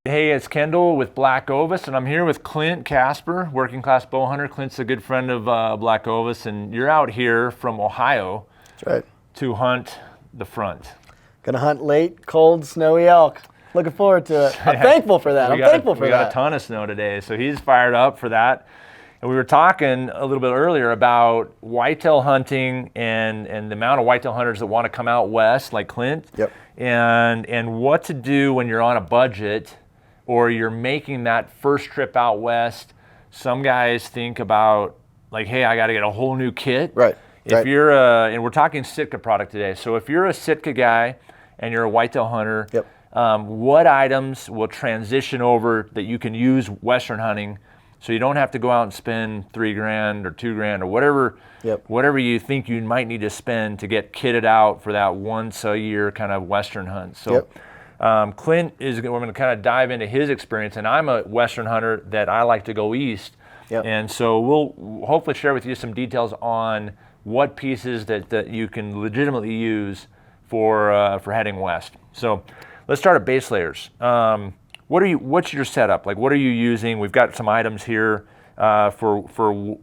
Hey, it's Kendall with BlackOvis, and I'm here with Clint Casper, working class bow hunter. Clint's a good friend of BlackOvis, and you're out here from Ohio. That's right. To hunt the front. Gonna hunt late, cold, snowy elk. Looking forward to it. I'm thankful for that. We got a ton of snow today, so he's fired up for that. And we were talking a little bit earlier about whitetail hunting and the amount of whitetail hunters that want to come out west, like Clint. Yep. And what to do when you're on a budget or you're making that first trip out west. Some guys think about, like, hey, I got to get a whole new kit. Right. If you're and we're talking Sitka product today, so if you're a Sitka guy and you're a whitetail hunter, yep. What items will transition over that you can use western hunting, so you don't have to go out and spend $3,000 or $2,000 or whatever, yep. whatever you think you might need to spend to get kitted out for that once a year kind of western hunt. So. Yep. Clint we're going to kind of dive into his experience, and I'm a western hunter that I like to go east. Yep. And so we'll hopefully share with you some details on what pieces that you can legitimately use for heading west. So let's start at base layers. What's your setup? Like, what are you using? We've got some items here for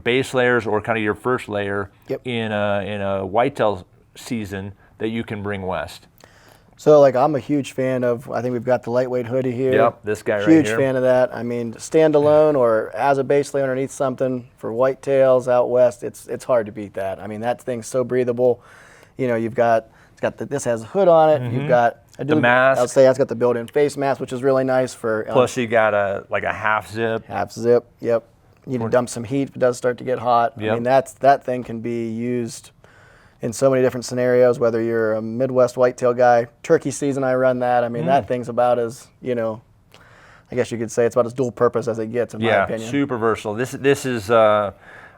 base layers or kind of your first layer. Yep. in a whitetail season that you can bring west. So, like, I'm a huge fan of, I think we've got the lightweight hoodie here. Yep, this guy right here. Huge fan of that. I mean, standalone or as a base layer underneath something for whitetails out west, it's hard to beat that. I mean, that thing's so breathable. You know, this has a hood on it. Mm-hmm. You've got the mask. I'll say it's got the built-in face mask, which is really nice for. Plus, you got a half zip. Half zip. Yep. You need to dump some heat if it does start to get hot. Yep. I mean, that thing can be used in so many different scenarios, whether you're a Midwest whitetail guy. Turkey season, I run that. I mean, that thing's about as, I guess you could say it's about as dual purpose as it gets, in my opinion. Yeah, super versatile. This is, I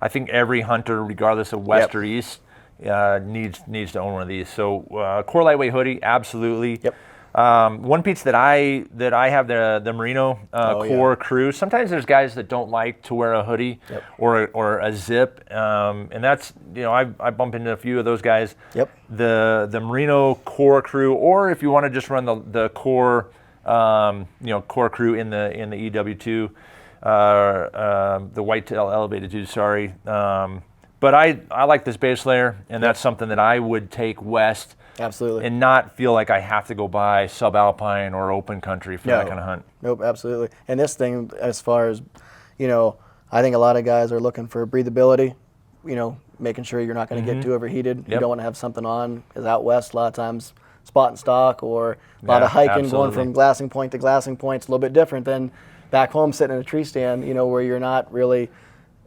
think every hunter, regardless of west or east, needs to own one of these. So core lightweight hoodie, absolutely. Yep. One piece that I have the Merino core crew. Sometimes there's guys that don't like to wear a hoodie or a zip, and that's I bump into a few of those guys. Yep. The Merino core crew, or if you want to just run the core core crew in the EW2, the whitetail elevated 2. Sorry, but I like this base layer, and that's something that I would take west. Absolutely. And not feel like I have to go buy subalpine or open country for that kind of hunt. Nope, absolutely. And this thing, as far as, I think a lot of guys are looking for breathability, making sure you're not going to get too overheated. Yep. You don't want to have something on, because out west, a lot of times, spot and stock or a lot of hiking, going from glassing point to glassing point. It's a little bit different than back home sitting in a tree stand, where you're not really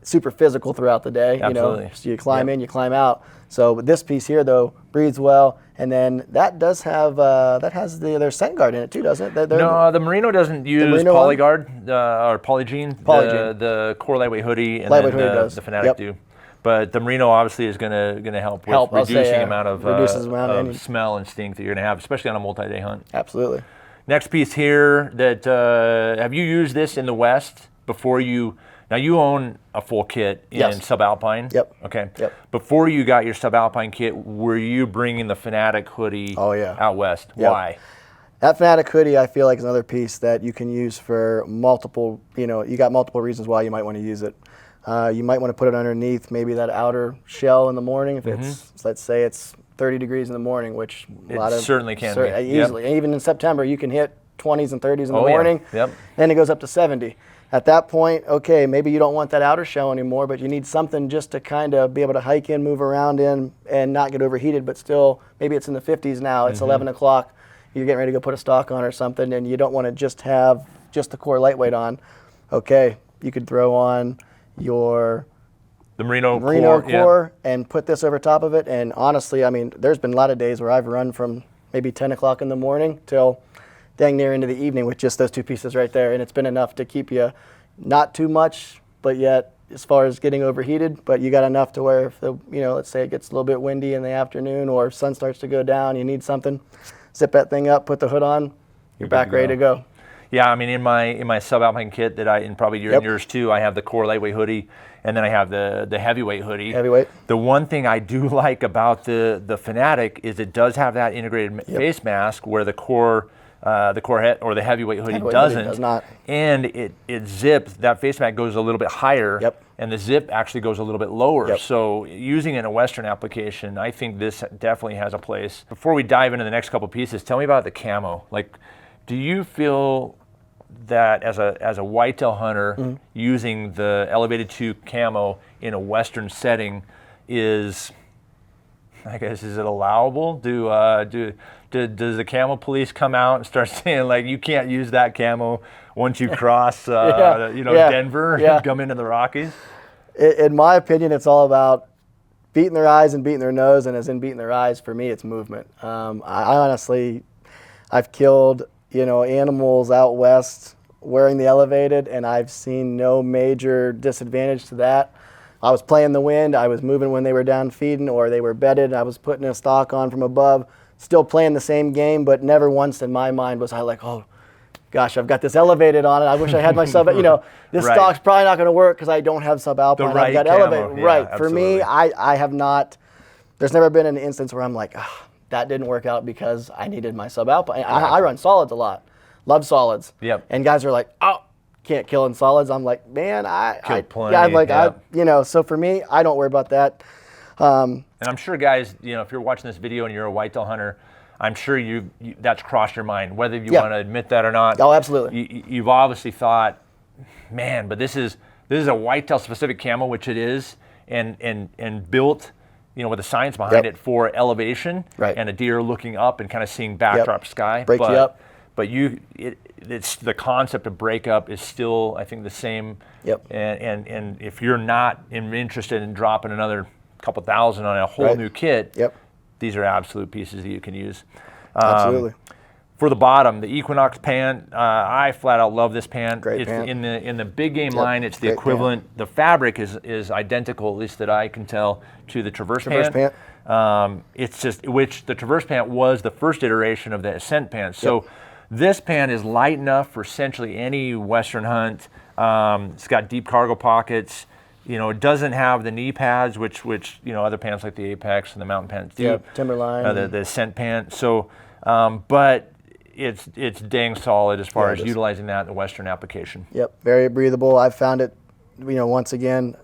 super physical throughout the day. Absolutely. So you climb in, you climb out. So with this piece here, though, breathes well, and then that does have their scent guard in it too, doesn't it? No, the Merino doesn't use Polyguard or Polygene. The core lightweight hoodie and the Fanatic do. But the Merino obviously is going to help with reducing amount of smell and stink that you're going to have, especially on a multi-day hunt. Absolutely. Next piece here, that have you used this in the West before you? Now, you own a full kit in subalpine. Yep. Okay. Yep. Before you got your subalpine kit, were you bringing the Fanatic hoodie out west? Yep. Why? That Fanatic hoodie, I feel like, is another piece that you can use for multiple, you got multiple reasons why you might want to use it. You might want to put it underneath maybe that outer shell in the morning if it's, let's say it's 30 degrees in the morning, which certainly can be. Easily. Yep. Even in September, you can hit 20s and 30s in the morning. Yep. Then it goes up to 70. At that point, okay, maybe you don't want that outer shell anymore, but you need something just to kind of be able to hike in, move around in, and not get overheated, but still, maybe it's in the 50s now, it's 11 o'clock, you're getting ready to go put a stock on or something, and you don't want to just have just the core lightweight on. Okay, you could throw on the Merino core and put this over top of it, and honestly, I mean, there's been a lot of days where I've run from maybe 10 o'clock in the morning till dang near into the evening with just those two pieces right there, and it's been enough to keep you not too much, but yet as far as getting overheated, but you got enough to where if let's say it gets a little bit windy in the afternoon or sun starts to go down, you need something, zip that thing up, put the hood on, you're back ready to go. Yeah, I mean, in my subalpine kit that and probably in yours too, I have the core lightweight hoodie, and then I have the heavyweight hoodie. Heavyweight. The one thing I do like about the Fnatic is it does have that integrated face mask where the core head or the heavyweight hoodie doesn't. Does not. And it zips. That face mask goes a little bit higher. Yep. And the zip actually goes a little bit lower. Yep. So using it in a Western application, I think this definitely has a place. Before we dive into the next couple pieces, tell me about the camo. Like, do you feel that as a whitetail hunter, using the elevated 2 camo in a Western setting is it allowable? Does the camo police come out and start saying, like, you can't use that camo once you cross Denver and come into the Rockies? In my opinion, it's all about beating their eyes and beating their nose, and as in beating their eyes, for me, it's movement. I honestly, I've killed animals out west wearing the elevated, and I've seen no major disadvantage to that. I was playing the wind, I was moving when they were down feeding or they were bedded, I was putting a stock on from above, still playing the same game, but never once in my mind was I like, oh gosh, I've got this elevated on it, I wish I had my sub, this stock's probably not going to work because I don't have subalpine, I've got elevated. For me, I have not, there's never been an instance where I'm like, that didn't work out because I needed my subalpine. I run solids a lot, love solids. Yep. And guys are like, oh, can't kill in solids. I'm like, man, so for me, I don't worry about that. And I'm sure, guys, if you're watching this video and you're a whitetail hunter, I'm sure that's crossed your mind, whether you want to admit that or not. Oh, absolutely. You've obviously thought, man, but this is a whitetail specific camo, which it is, and built, with the science behind it for elevation and a deer looking up and kind of seeing backdrop sky. Break you up. But it's the concept of breakup is still, I think, the same. Yep. And if you're not interested in dropping another couple thousand on a whole new kit, these are absolute pieces that you can use. Absolutely. For the bottom, the Equinox pant, I flat out love this pant. Great pant. In the big game line, it's the equivalent. Pant. The fabric is identical, at least that I can tell, to the Traverse pant. It's just the Traverse pant was the first iteration of the Ascent pant. So. This pant is light enough for essentially any Western hunt. It's got deep cargo pockets. It doesn't have the knee pads, which other pants like the Apex and the Mountain pants do. Yep, Timberline. The Ascent pant. So, but it's dang solid as far as utilizing that in the Western application. Yep, very breathable. I've found it, once again,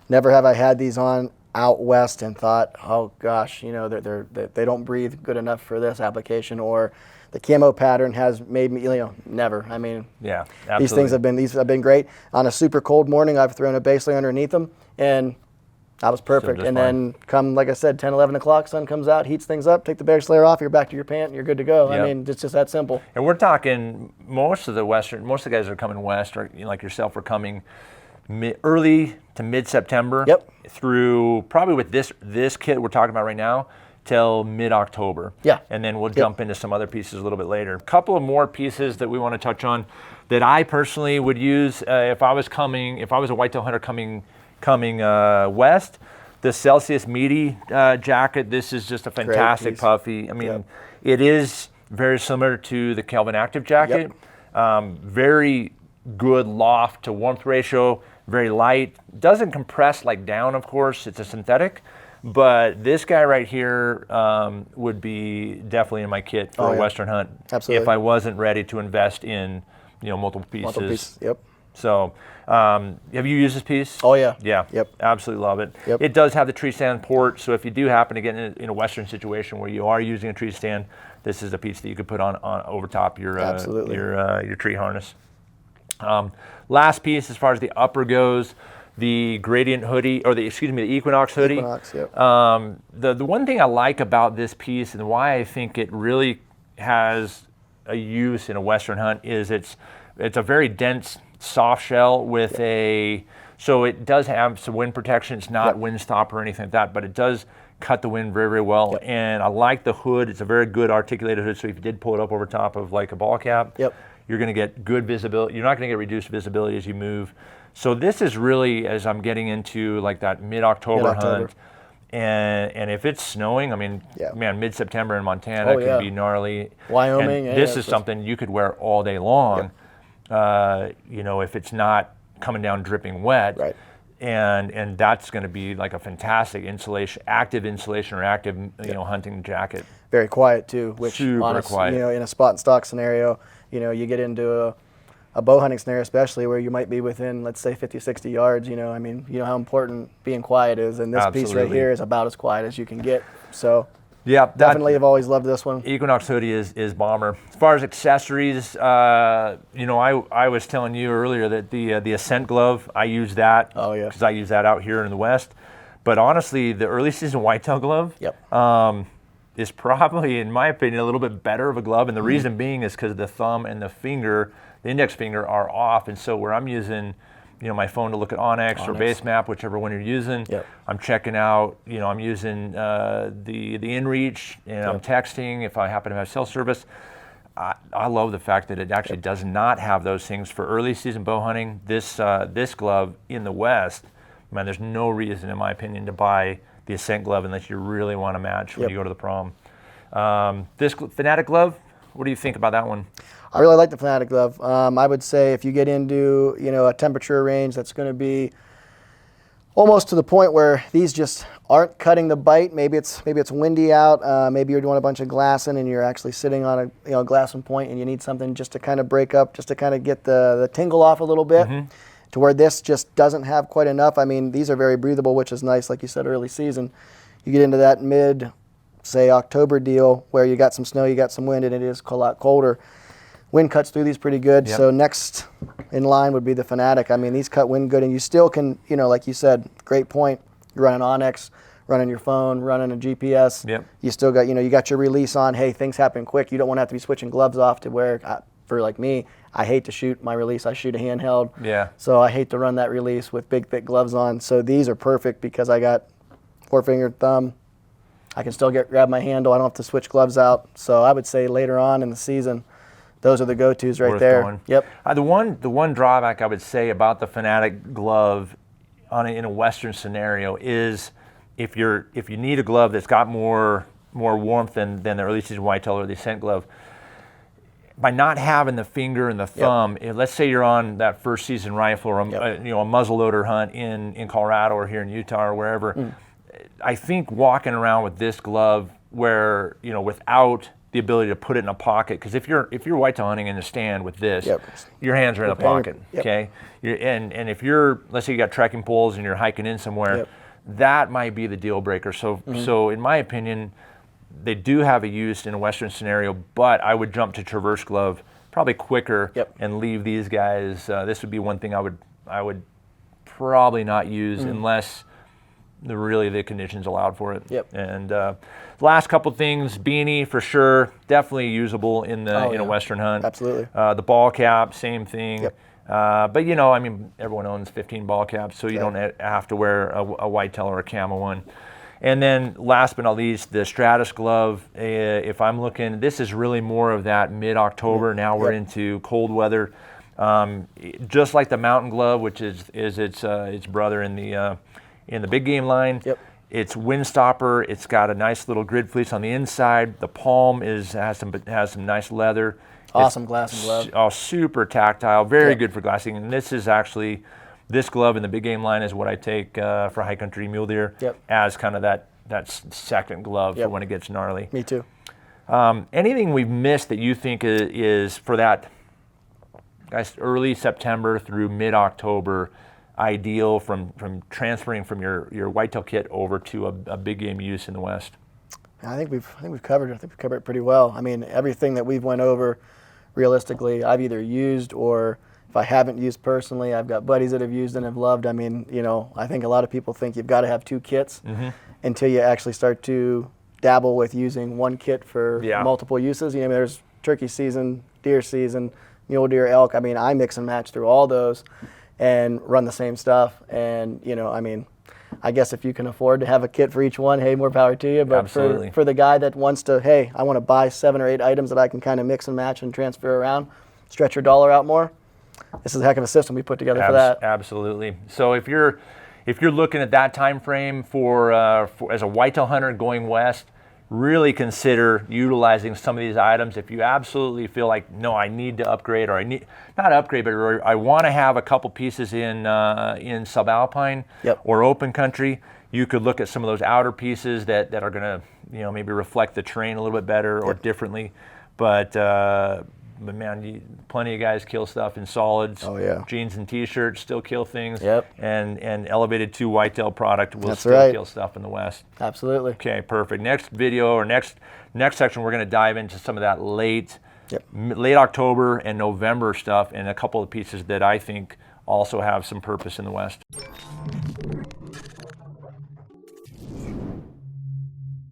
never have I had these on out west and thought, oh gosh, they don't breathe good enough for this application, or the camo pattern has made me, never. I mean, absolutely. These have been great. On a super cold morning, I've thrown a base layer underneath them, and that was perfect. And then come, like I said, 10, 11 o'clock, sun comes out, heats things up, take the base layer off, you're back to your pant, and you're good to go. I mean, it's just that simple. And we're talking, most of the guys that are coming west, or like yourself, are coming early to mid-September through, probably with this kit we're talking about right now, till mid-October. Yeah. And then we'll jump into some other pieces a little bit later. A couple of more pieces that we want to touch on that I personally would use if I was a whitetail hunter coming west. The Celsius Meaty jacket, this is just a fantastic puffy. I mean, it is very similar to the Kelvin Active jacket. Very good loft to warmth ratio, very light. Doesn't compress like down, of course, it's a synthetic. But this guy right here would be definitely in my kit for a Western hunt. Absolutely. If I wasn't ready to invest in, multiple pieces. Yep. So, have you used this piece? Oh yeah. Yeah. Yep. Absolutely love it. Yep. It does have the tree stand port, so if you do happen to get in a Western situation where you are using a tree stand, this is a piece that you could put on over top your tree harness. Last piece, as far as the upper goes, the Gradient hoodie, or the Equinox hoodie. Equinox, yep. The one thing I like about this piece and why I think it really has a use in a Western hunt is it's a very dense soft shell with so it does have some wind protection. It's not wind stop or anything like that, but it does cut the wind very, very well. Yep. And I like the hood. It's a very good articulated hood, so if you did pull it up over top of like a ball cap, you're going to get good visibility. You're not going to get reduced visibility as you move. So this is really, as I'm getting into like that mid-October hunt, And if it's snowing, I mean, Yeah. man, mid-September in Montana Oh, could yeah. be gnarly. Wyoming, And yeah, this is something you could wear all day long, you know, if it's not coming down dripping wet. Right. And that's going to be like a fantastic active insulation or active, you know, hunting jacket. Very quiet too, which Super quiet. you know, in a spot and stock scenario, you know, you get into a bow hunting scenario, especially where you might be within, let's say, 50, 60 yards, you know, I mean, you know how important being quiet is, and this piece right Absolutely. here is about as quiet as you can get. So Yeah, definitely have always loved this one. Equinox Hoodie is bomber. As far as accessories, you know, I was telling you earlier that the Ascent glove, I use that. Oh, yeah. Because I use that out here in the West. But honestly, the early season whitetail glove is probably, in my opinion, a little bit better of a glove. And the reason being is because the thumb and the index finger are off. And so where I'm using, you know, my phone to look at Onyx or Base Map, whichever one you're using, I'm checking out, you know, I'm using the InReach, and I'm texting if I happen to have cell service. I love the fact that it actually does not have those things for early season bow hunting. This glove in the West, man, there's no reason, in my opinion, to buy the Ascent glove unless you really want to match when you go to the prom. This Fanatic Glove, what do you think about that one? I really like the Fnatic Glove. I would say if you get into, you know, a temperature range that's going to be almost to the point where these just aren't cutting the bite. Maybe it's windy out. Maybe you're doing a bunch of glassing and you're actually sitting on a glassing point and you need something just to kind of break up, just to kind of get the tingle off a little bit. To where this just doesn't have quite enough. I mean, these are very breathable, which is nice. Like you said, early season, you get into that mid, say October deal where you got some snow, you got some wind, and it is a lot colder. Wind cuts through these pretty good. So next in line would be the Fanatic. I mean, these cut wind good, and you still can, you know, like you said, great point. You're running Onyx, running your phone, running a GPS. You still got, you know, you got your release on. Hey, things happen quick. You don't want to have to be switching gloves off to where, for like me, I hate to shoot my release. I shoot a handheld. So I hate to run that release with big, thick gloves on. So these are perfect because I got four-finger thumb. I can still grab my handle. I don't have to switch gloves out. So I would say later on in the season, those are the go-tos right there. Going. Yep. The one drawback I would say about the Fanatic glove in a Western scenario is if you need a glove that's got more warmth than the early season whitetail or the Ascent glove, by not having the finger and the thumb, let's say you're on that first season rifle or a muzzleloader hunt in Colorado or here in Utah or wherever, I think walking around with this glove where, you know, without the ability to put it in a pocket, because if you're whitetail hunting in a stand with this, your hands are in a pocket, okay? And if you're, let's say you got trekking poles and you're hiking in somewhere, that might be the deal breaker. So in my opinion, they do have a use in a Western scenario, but I would jump to Traverse glove probably quicker and leave these guys. This would be one thing I would probably not use unless the conditions allowed for it. And last couple things, beanie for sure, definitely usable in a Western hunt. Absolutely. The ball cap, same thing. But you know, I mean, everyone owns 15 ball caps, so you don't have to wear a whitetail or a camo one. And then last but not least, the Stratus glove. If I'm looking, this is really more of that mid-October. Now we're into cold weather. Just like the Mountain glove, which is its brother in the big game line. It's windstopper. It's got a nice little grid fleece on the inside. The palm has some nice leather. Awesome glassing glove. Oh, super tactile. Very good for glassing. And this is actually, this glove in the big game line is what I take for high country mule deer as kind of that second glove for when it gets gnarly. Me too. Anything we've missed that you think is for that, guys, early September through mid-October, ideal from transferring from your whitetail kit over to a big game use in the West? I think we've covered it. I think we've covered it pretty well. I mean, everything that we've went over, realistically, I've either used, or if I haven't used personally, I've got buddies that have used and have loved. I mean, you know, I think a lot of people think you've got to have two kits until you actually start to dabble with using one kit for multiple uses. You know, there's turkey season, deer season, mule deer, elk. I mean, I mix and match through all those and run the same stuff. And, you know, I mean, I guess if you can afford to have a kit for each one, hey, more power to you. But for the guy that wants to, hey, I want to buy 7 or 8 items that I can kind of mix and match and transfer around, stretch your dollar out more, this is a heck of a system we put together for that. Absolutely. So if you're if you're looking at that time frame for as a whitetail hunter going west, really consider utilizing some of these items. If you absolutely feel like, no, I need to upgrade, or I need, not upgrade, but I want to have a couple pieces in subalpine or open country, you could look at some of those outer pieces that are going to, you know, maybe reflect the terrain a little bit better or differently. But man, plenty of guys kill stuff in solids. Oh yeah. Jeans and t-shirts still kill things. Yep. And elevated 2 whitetail product will That's still right. kill stuff in the west. Absolutely. Okay, perfect. Next video or next section, we're going to dive into some of that late October and November stuff, and a couple of pieces that I think also have some purpose in the west.